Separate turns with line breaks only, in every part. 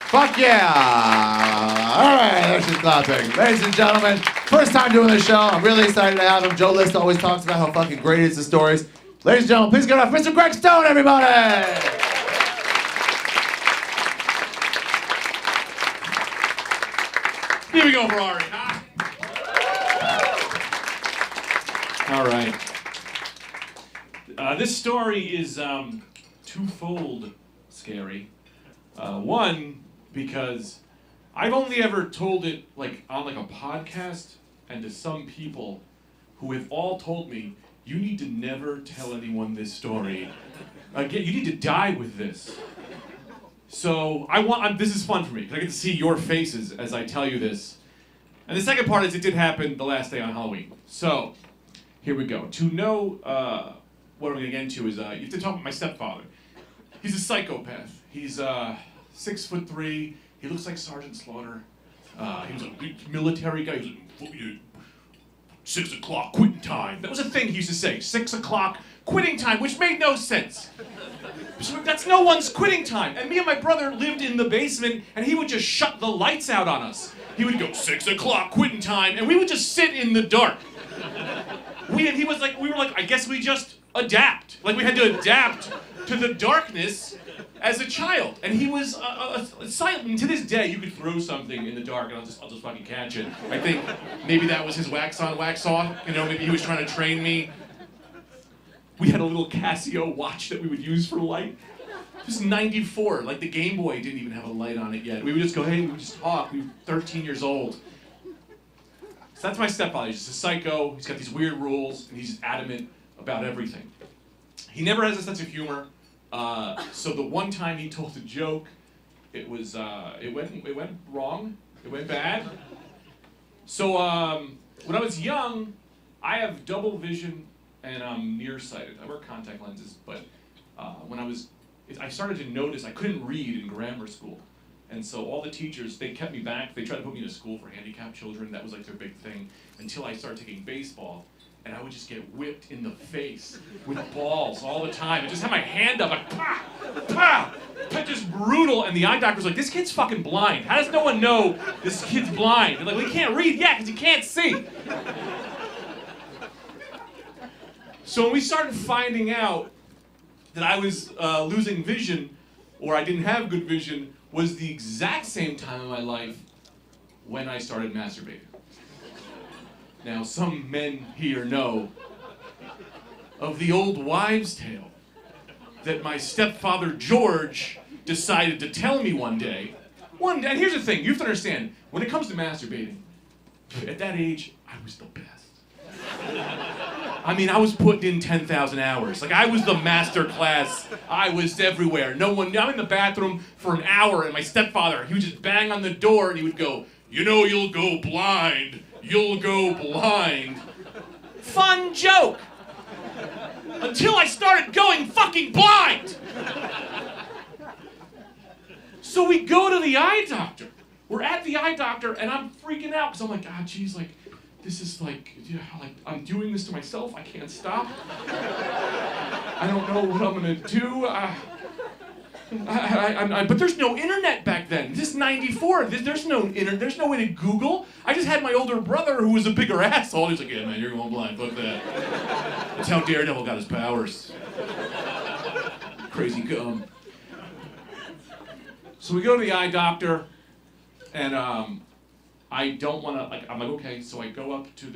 Fuck yeah! All right, there's your clapping. Ladies and gentlemen, first time doing this show. I'm really excited to have him. Joe List always talks about how fucking great is the stories. Ladies and gentlemen, please give it up for Mr. Greg Stone, everybody!
Here we go, Ferrari. All right. This story is twofold scary. One, because I've only ever told it on a podcast and to some people who have all told me, you need to never tell anyone this story. Again, you need to die with this. So this is fun for me, because I get to see your faces as I tell you this. And the second part is it did happen the last day on Halloween. So, here we go. To know what I'm going to get into is, you have to talk about my stepfather. He's a psychopath. He's 6'3". He looks like Sergeant Slaughter. He was a big military guy. He was 6 o'clock, quitting time. That was a thing he used to say, 6 o'clock, quitting time, which made no sense. That's no one's quitting time. And me and my brother lived in the basement, and he would just shut the lights out on us. He would go, 6 o'clock, quitting time, and we would just sit in the dark. We were like, I guess we just adapt. Like, we had to adapt to the darkness as a child. And he was silent. And to this day, you could throw something in the dark, and I'll just fucking catch it. I think maybe that was his wax on, wax off. You know, maybe he was trying to train me. We had a little Casio watch that we would use for light. This is 94, like the Game Boy didn't even have a light on it yet. We would just go, hey, we would just talk. We were 13 years old. So that's my stepfather. He's just a psycho. He's got these weird rules, and he's just adamant about everything. He never has a sense of humor. So the one time he told a joke, it went wrong. It went bad. So when I was young, I have double vision and I'm nearsighted. I wear contact lenses, but I started to notice I couldn't read in grammar school. And so all the teachers, they kept me back. They tried to put me in a school for handicapped children. That was like their big thing. Until I started taking baseball, and I would just get whipped in the face with balls all the time. I just had my hand up, like, pah, pah, pah, just brutal. And the eye doctor was like, this kid's fucking blind. How does no one know this kid's blind? They're like, well, he can't read. Yeah, because he can't see. So when we started finding out that I was losing vision, or I didn't have good vision, was the exact same time in my life when I started masturbating. Now, some men here know of the old wives' tale that my stepfather George decided to tell me one day. And here's the thing, you have to understand, when it comes to masturbating, at that age, I was the best. I mean, I was putting in 10,000 hours. Like, I was the master class. I was everywhere. I'm in the bathroom for an hour, and my stepfather, he would just bang on the door, and he would go, you know, you'll go blind. You'll go blind. Fun joke. Until I started going fucking blind. So we go to the eye doctor. We're at the eye doctor, and I'm freaking out, because I'm like, geez, like, this is like I'm doing this to myself. I can't stop. I don't know what I'm gonna do. But there's no internet back then. This is 94. There's no internet. There's no way to Google. I just had my older brother who was a bigger asshole. He's like, yeah, man, you're going blind. Fuck that. That's how Daredevil got his powers. Crazy gum. So we go to the eye doctor, and I don't want to, I'm like, okay, so I go up to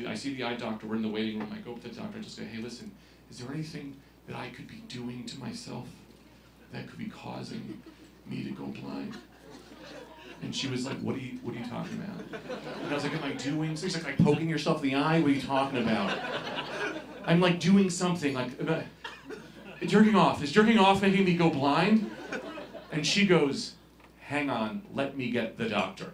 I see the eye doctor, we're in the waiting room, I go up to the doctor and just say, hey, listen, is there anything that I could be doing to myself that could be causing me to go blind? And she was like, what are you talking about? And I was like, am I doing something? She's like poking yourself in the eye? What are you talking about? I'm like doing something, like, jerking off. Is jerking off making me go blind? And she goes, hang on, let me get the doctor.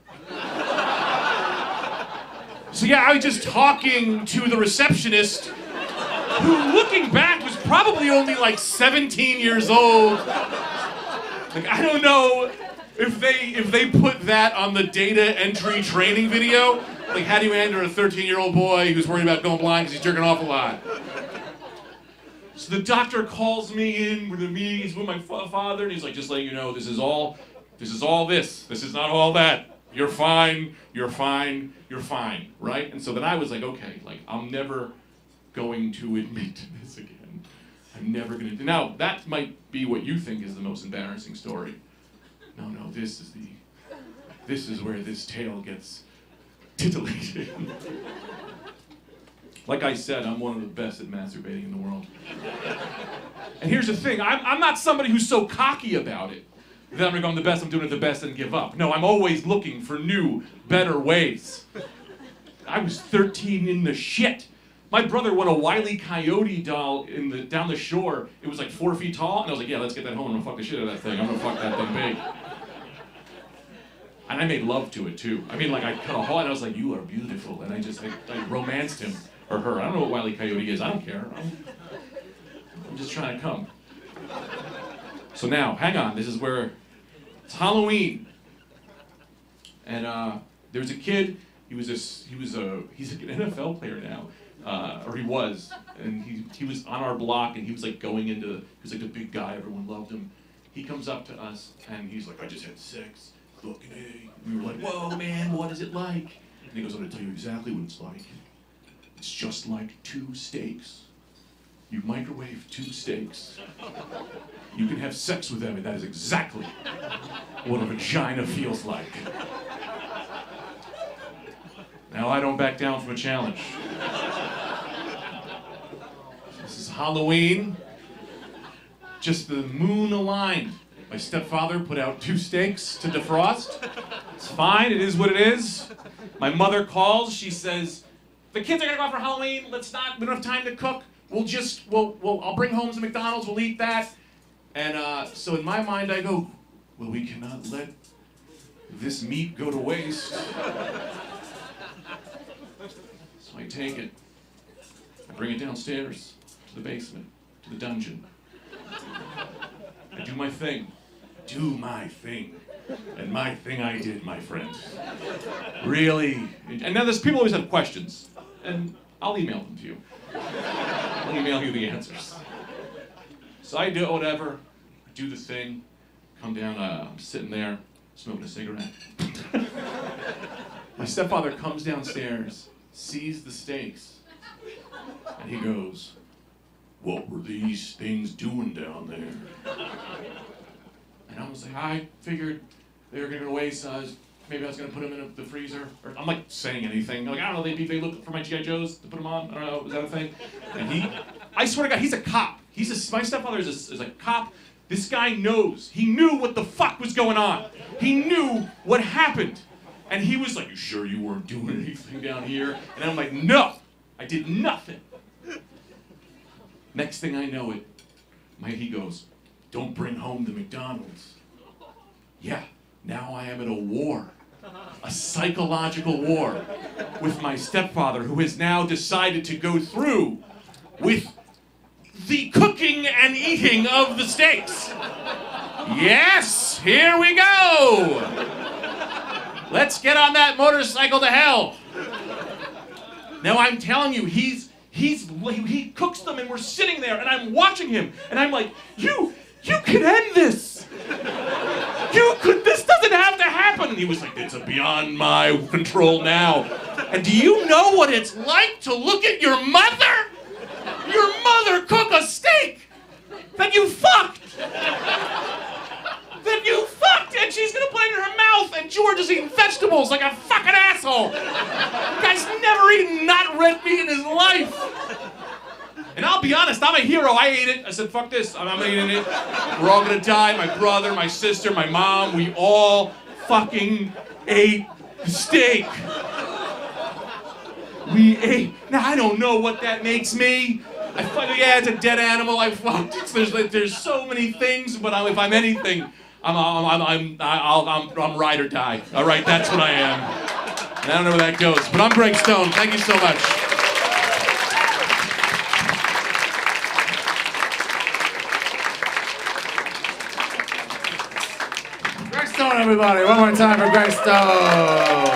So yeah, I was just talking to the receptionist, who, looking back, was probably only like 17 years old. Like, I don't know if they put that on the data entry training video. Like, how do you handle a 13-year-old boy who's worried about going blind because he's jerking off a lot? So the doctor calls me in with a meeting. He's with my father, and he's like, just letting you know, this is all This is all this. This is not all that. You're fine. You're fine. You're fine. Right? And so then I was like, okay, like I'm never going to admit to this again. I'm never going to. Now, that might be what you think is the most embarrassing story. No, this is where this tale gets titillated. Like I said, I'm one of the best at masturbating in the world. And here's the thing, I'm not somebody who's so cocky about it that I'm gonna go, I'm the best, I'm doing it the best, and give up. No, I'm always looking for new, better ways. I was 13 in the shit. My brother won a Wile E. Coyote doll down the shore. It was like 4 feet tall, and I was like, yeah, let's get that home, I'm gonna fuck the shit out of that thing. I'm gonna fuck that thing big. And I made love to it too. I mean, like I cut a hole, and I was like, you are beautiful, and I romanced him. Or her. I don't know what Wile E. Coyote is. I don't care. I'm just trying to come. So now, hang on. This is where it's Halloween, and there's a kid. He's an NFL player now, or he was, and he was on our block, and he was like he was like the big guy. Everyone loved him. He comes up to us, and he's like, I just had sex. Fucking A. We were like, whoa, man, what is it like? And he goes, I'm gonna tell you exactly what it's like. It's just like 2 steaks. You microwave 2 steaks. You can have sex with them, and that is exactly what a vagina feels like. Now, I don't back down from a challenge. This is Halloween. Just the moon aligned. My stepfather put out 2 steaks to defrost. It's fine, it is what it is. My mother calls, she says, the kids are gonna go out for Halloween. We don't have time to cook. I'll bring home some McDonald's. We'll eat that. And so in my mind, I go, well, we cannot let this meat go to waste. So I take it. I bring it downstairs to the basement, to the dungeon. I do my thing. And my thing I did, my friend. Really. And now there's people always have questions. And I'll email them to you. I'll email you the answers. So I do whatever, I do the thing, come down, I'm sitting there, smoking a cigarette. My stepfather comes downstairs, sees the steaks, and he goes, what were these things doing down there? And I was like, I figured they were gonna go to waste, maybe I was gonna put them in the freezer. Or I'm like saying anything. Like, I don't know, they look for my G.I. Joes to put them on. I don't know, is that a thing? And I swear to God, he's a cop. My stepfather is a cop. This guy knows. He knew what the fuck was going on. He knew what happened. And he was like, you sure you weren't doing anything down here? And I'm like, no, I did nothing. Next thing I know it, he goes, don't bring home the McDonald's. Yeah, now I am in a war. A psychological war with my stepfather, who has now decided to go through with the cooking and eating of the steaks. Yes, here we go. Let's get on that motorcycle to hell. Now I'm telling you, he cooks them, and we're sitting there, and I'm watching him, and I'm like, you can end this. This doesn't have to happen. And he was like, it's beyond my control now. And do you know what it's like to look at your mother? Your mother cook a steak that you fucked. And she's gonna put it in her mouth, and George is eating vegetables like a fucking asshole. The guy's never eaten not red meat in his life. And I'll be honest, I'm a hero. I ate it. I said, fuck this. I'm eating it. We're all gonna die. My brother, my sister, my mom, we all fucking ate the steak. We ate. Now, I don't know what that makes me. It's a dead animal. I fucked. There's so many things, but if I'm anything, I'm ride or die. All right, that's what I am. And I don't know where that goes, but I'm Greg Stone. Thank you so much.
Greg Stone, everybody. One more time for Greg Stone.